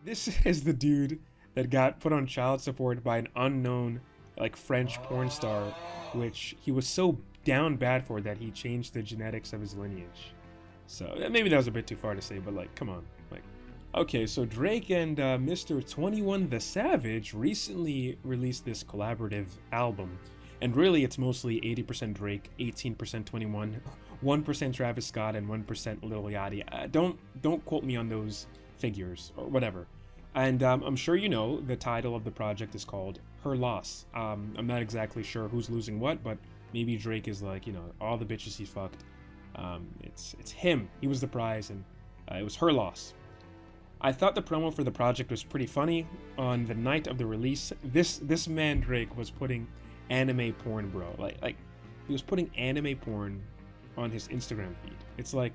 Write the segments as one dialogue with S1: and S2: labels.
S1: This is the dude that got put on child support by an unknown, like, French porn star, which he was so down bad for that he changed the genetics of his lineage. So maybe that was a bit too far to say, but like, come on. Like, okay, so Drake and Mr. 21 the Savage recently released this collaborative album. And really, it's mostly 80% Drake, 18% 21, 1% Travis Scott, and 1% Lil Yachty. Don't quote me on those figures or whatever. And I'm sure you know the title of the project is called Her Loss. I'm not exactly sure who's losing what, but maybe Drake is like, you know, all the bitches he fucked. It's him. He was the prize, and it was her loss. I thought the promo for the project was pretty funny. On the night of the release, this man Drake was putting anime porn, bro. Like he was putting anime porn on his Instagram feed. It's like,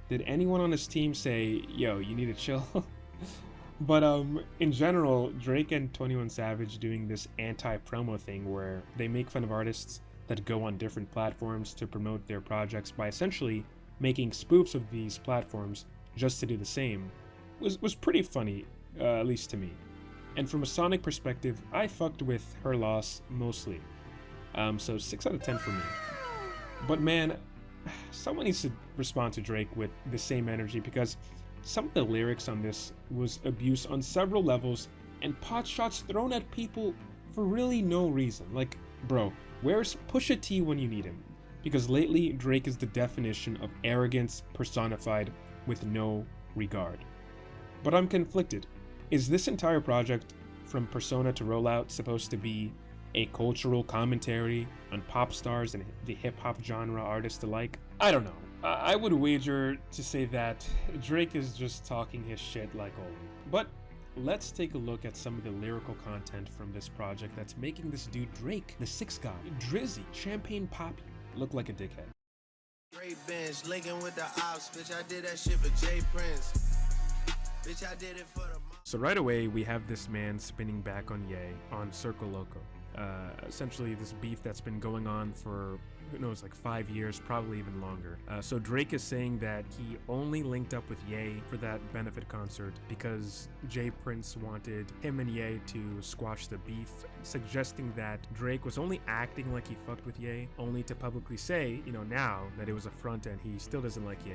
S1: did anyone on his team say, yo, you need to chill? But in general, Drake and 21 Savage doing this anti-promo thing where they make fun of artists that go on different platforms to promote their projects by essentially making spoofs of these platforms just to do the same was pretty funny, at least to me. And from a Sonic perspective, I fucked with Her Loss mostly. So 6 out of 10 for me. But man, someone needs to respond to Drake with the same energy, because some of the lyrics on this was abuse on several levels and pot shots thrown at people for really no reason. Like, bro, where's Pusha T when you need him? Because lately, Drake is the definition of arrogance personified with no regard. But I'm conflicted. Is this entire project, from Persona to Rollout, supposed to be a cultural commentary on pop stars and the hip-hop genre artists alike? I don't know. I would wager to say that Drake is just talking his shit like always. But let's take a look at some of the lyrical content from this project that's making this dude Drake, the Six God, Drizzy, Champagne Poppy, look like a dickhead.
S2: Great bench, linking with the ops, bitch, I did that shit for J Prince. Bitch, I did it for the...
S1: So right away, we have this man spinning back on Ye on Circo Loco. Essentially this beef that's been going on for, who knows, like 5 years, probably even longer. So Drake is saying that he only linked up with Ye for that benefit concert because Jay Prince wanted him and Ye to squash the beef, suggesting that Drake was only acting like he fucked with Ye, only to publicly say, you know, now that it was a front and he still doesn't like Ye.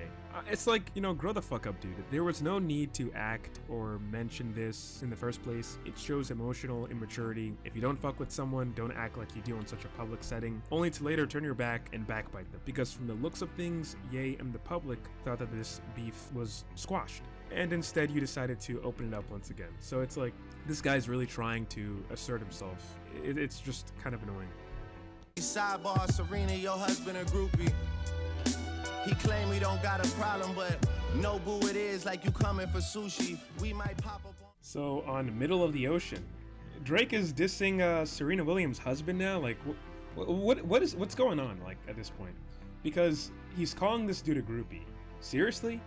S1: It's like, you know, grow the fuck up, dude. There was no need to act or mention this in the first place. It shows emotional immaturity. If you don't fuck with someone, don't act like you do in such a public setting, only to later turn your back and backbite them. Because from the looks of things, Ye and the public thought that this beef was squashed, and instead you decided to open it up once again. So it's like, this guy's really trying to assert himself. It's just kind of annoying.
S2: Sidebar, Serena, your husband a groupie. He claim we don't got a problem, but no boo it is, like you coming for sushi. We might pop up on...
S1: So on Middle of the Ocean, Drake is dissing Serena Williams' husband now. Like, what's going on, like, at this point? Because he's calling this dude a groupie. Seriously?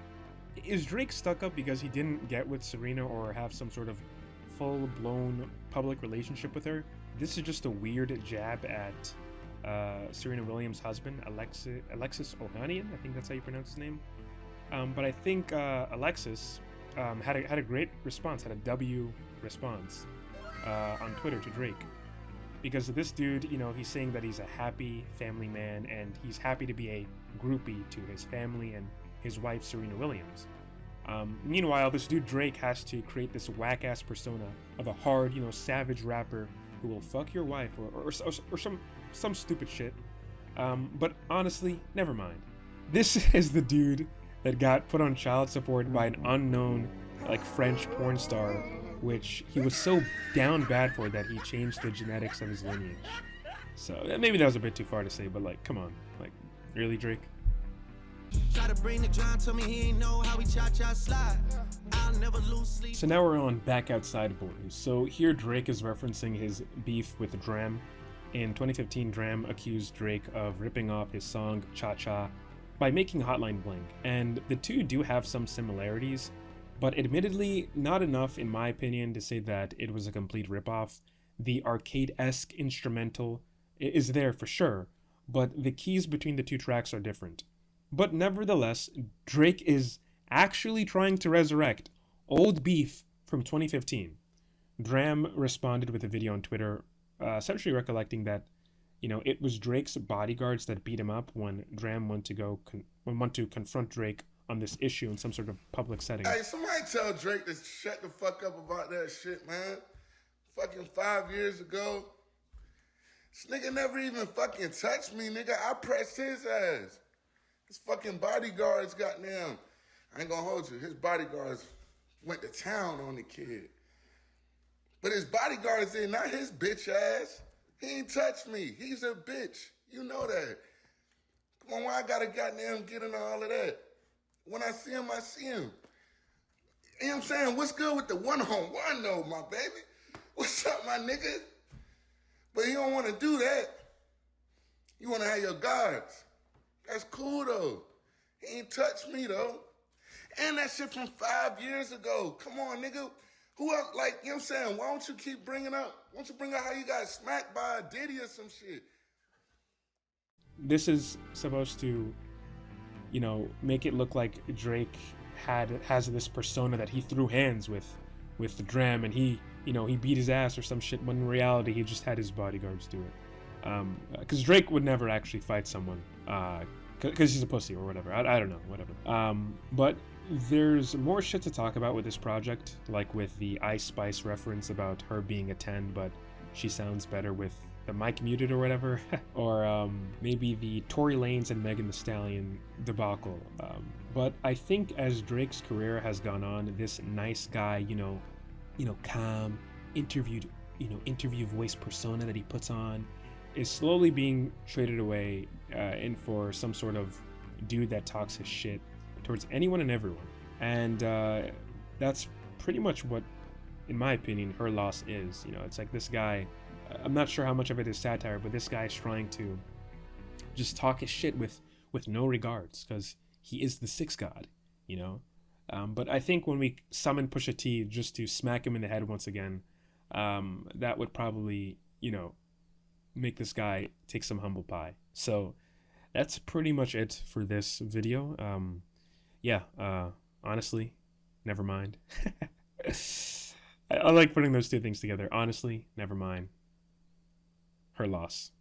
S1: Is Drake stuck up because he didn't get with Serena or have some sort of full-blown public relationship with her? This is just a weird jab at Serena Williams' husband, Alexis Ohanian. I think that's how you pronounce his name. But I think Alexis had a great response, had a W response on Twitter to Drake. Because this dude, you know, he's saying that he's a happy family man and he's happy to be a groupie to his family and his wife, Serena Williams. Meanwhile, this dude Drake has to create this whack-ass persona of a hard, you know, savage rapper who will fuck your wife or some stupid shit. But honestly, never mind. This is the dude that got put on child support by an unknown, like, French porn star, which he was so down bad for that he changed the genetics of his lineage. So maybe that was a bit too far to say, but like, come on, like, really, Drake?
S2: Try to bring the John, tell me he ain't know how we cha-cha slide. I'll never lose sleep.
S1: So now we're on Back Outside Boys. So here Drake is referencing his beef with Dram. In 2015, Dram accused Drake of ripping off his song Cha Cha by making Hotline Bling, and the two do have some similarities, but admittedly not enough in my opinion to say that it was a complete ripoff. The arcade-esque instrumental is there for sure, but the keys between the two tracks are different. But nevertheless, Drake is actually trying to resurrect old beef from 2015. Dram responded with a video on Twitter, essentially recollecting that, it was Drake's bodyguards that beat him up when Dram went to confront Drake on this issue in some sort of public setting.
S3: Hey, somebody tell Drake to shut the fuck up about that shit, man. Fucking 5 years ago. This nigga never even fucking touched me, nigga. I pressed his ass. His fucking bodyguards, goddamn. I ain't gonna hold you. His bodyguards went to town on the kid. But his bodyguards did, not his bitch ass. He ain't touched me. He's a bitch. You know that. Come on, why I gotta goddamn get into all of that? When I see him, I see him. You know what I'm saying? What's good with the one-on-one, though, my baby? What's up, my nigga? But you don't want to do that. You want to have your guards. That's cool, though. He ain't touched me, though. And that shit from 5 years ago. Come on, nigga. Who else, you know what I'm saying? Why don't you keep bringing up, why don't you bring up how you got smacked by a Diddy or some shit?
S1: This is supposed to, make it look like Drake has this persona that he threw hands with the Dram, and he beat his ass or some shit, when in reality he just had his bodyguards do it. Because Drake would never actually fight someone, because he's a pussy or whatever. I don't know, whatever. But there's more shit to talk about with this project, like with the Ice Spice reference about her being a 10, but she sounds better with the mic muted or whatever, or maybe the Tory Lanez and Megan Thee Stallion debacle. But I think as Drake's career has gone on, this nice guy, calm, interview voice persona that he puts on is slowly being traded away in for some sort of dude that talks his shit towards anyone and everyone. And that's pretty much what, in my opinion, her loss is. It's like this guy, I'm not sure how much of it is satire, but this guy is trying to just talk his shit with no regards, because he is the Six God, But I think when we summon Pusha T just to smack him in the head once again, that would probably, make this guy take some humble pie. So that's pretty much it for this video. Honestly, never mind. I like putting those two things together. Honestly, never mind. Her loss.